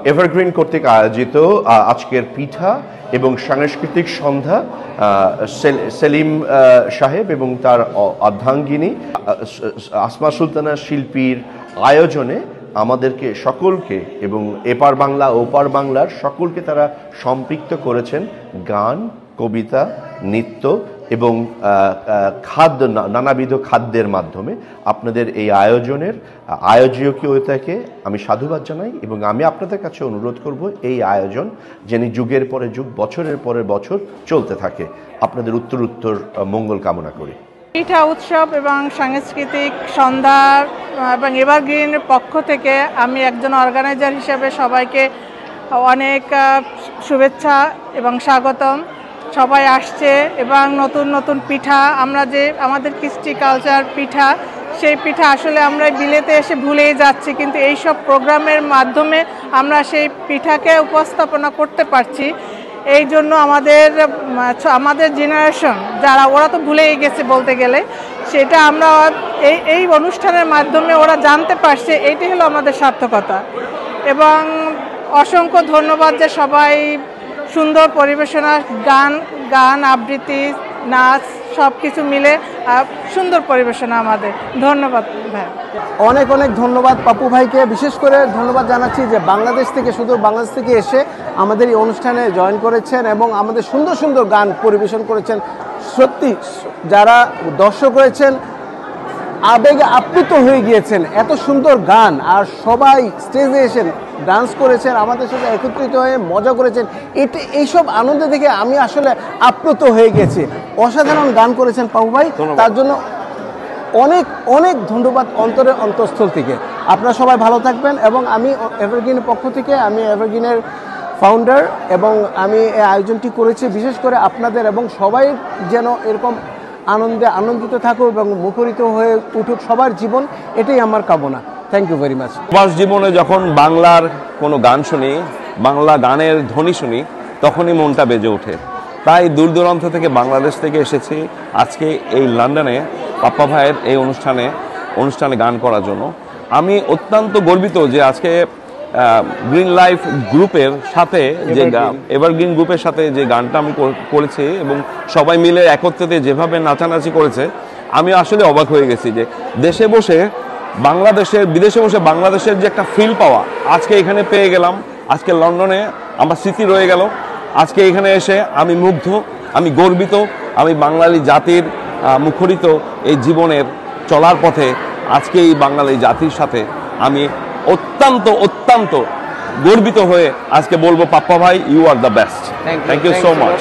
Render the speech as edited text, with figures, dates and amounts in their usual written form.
Evergreen কর্তৃক আয়োজিত আজকের পিঠা এবং সাংস্কৃতিক সন্ধ্যা সেলিম সাহেব এবং তার অর্ধাঙ্গিনী আসমা সুলতানা শিল্পীর আয়োজনে আমাদেরকে সকলকে এবং এপার বাংলা ওপার বাংলার সকলকে তারা সম্পৃক্ত করেছেন গান, কবিতা, নৃত্য এবং খাদ্য, নানাবিধ খাদ্যের মাধ্যমে। আপনাদের এই আয়োজনের আয়োজকীয়তাকে আমি সাধুবাদ জানাই এবং আমি আপনাদের কাছে অনুরোধ করব এই আয়োজন যেন যুগের পরে যুগ, বছরের পরে বছর চলতে থাকে। আপনাদের উত্তর মঙ্গল কামনা করি। পিঠা উৎসব এবং সাংস্কৃতিক সন্ধ্যা এবং এভারগ্রিনের পক্ষ থেকে আমি একজন অর্গানাইজার হিসেবে সবাইকে অনেক শুভেচ্ছা এবং স্বাগতম। সবাই আসছে এবং নতুন নতুন পিঠা, আমরা যে আমাদের কৃষ্টি কালচার পিঠা, সেই পিঠা আসলে আমরা বিলেতে এসে ভুলেই যাচ্ছি, কিন্তু এই সব প্রোগ্রামের মাধ্যমে আমরা সেই পিঠাকে উপস্থাপনা করতে পারছি। এই জন্য আমাদের জেনারেশন যারা, ওরা তো ভুলেই গেছে বলতে গেলে, সেটা আমরা এই অনুষ্ঠানের মাধ্যমে ওরা জানতে পারছে। এইটাই হলো আমাদের সার্থকতা। এবং অসংখ্য ধন্যবাদ যে সবাই সুন্দর পরিবেশনা, গান আবৃত্তি, নাচ সব কিছু মিলে সুন্দর পরিবেশনা আমাদের। ধন্যবাদ ভাই। অনেক অনেক ধন্যবাদ পাপু ভাইকে। বিশেষ করে ধন্যবাদ জানাচ্ছি যে বাংলাদেশ থেকে, শুধু বাংলাদেশ থেকে এসে আমাদের এই অনুষ্ঠানে জয়েন করেছেন এবং আমাদের সুন্দর সুন্দর গান পরিবেশন করেছেন। সত্যি যারা দর্শক রয়েছেন আবেগে আপ্লুত হয়ে গিয়েছেন, এত সুন্দর গান, আর সবাই স্টেজে এসে ডান্স করেছেন, আমাদের সাথে একত্রিত হয়ে মজা করেছেন। এইসব আনন্দ দেখে আমি আসলে আপ্লুত হয়ে গেছি। অসাধারণ গান করেছেন পাপু ভাই, তার জন্য অনেক অনেক ধন্যবাদ অন্তরের অন্তঃস্থল থেকে। আপনারা সবাই ভালো থাকবেন। এবং আমি এভারগ্রিনের পক্ষ থেকে, আমি এভারগ্রিনের ফাউন্ডার এবং আমি এই আয়োজনটি করেছি বিশেষ করে আপনাদের, এবং সবাই যেন এরকম আনন্দিত থাকুক এবং মুখরিত হয়ে উঠুক সবার জীবন, এটাই আমার কামনা। Thank you very much. প্রবাস জীবনে যখন বাংলার কোনো গান শুনি, বাংলা গানের ধ্বনি শুনি, তখনই মনটা বেজে ওঠে। তাই দূর দূরান্ত থেকে, বাংলাদেশ থেকে এসেছি আজকে এই লন্ডনে পাপ্পা ভাইয়ের এই অনুষ্ঠানে গান করার জন্য। আমি অত্যন্ত গর্বিত যে আজকে গ্রিন লাইফ গ্রুপের সাথে, যে এভারগ্রিন গ্রুপের সাথে যে গানটা আমি করেছি এবং সবাই মিলে একত্রিত যেভাবে নাচানাচি করেছে, আমি আসলে অবাক হয়ে গেছি যে দেশে বসে বিদেশে বসে বাংলাদেশের যে একটা ফিল পাওয়া আজকে এখানে পেয়ে গেলাম। আজকে লন্ডনে আমার স্মৃতি রয়ে গেল। আজকে এখানে এসে আমি মুগ্ধ, আমি গর্বিত। আমি বাঙালি জাতির মুখরিত এই জীবনের চলার পথে আজকে এই বাঙালি জাতির সাথে আমি অত্যন্ত গর্বিত হয়ে আজকে বলবো, পাপ্পা ভাই, you are the best. Thank you so much.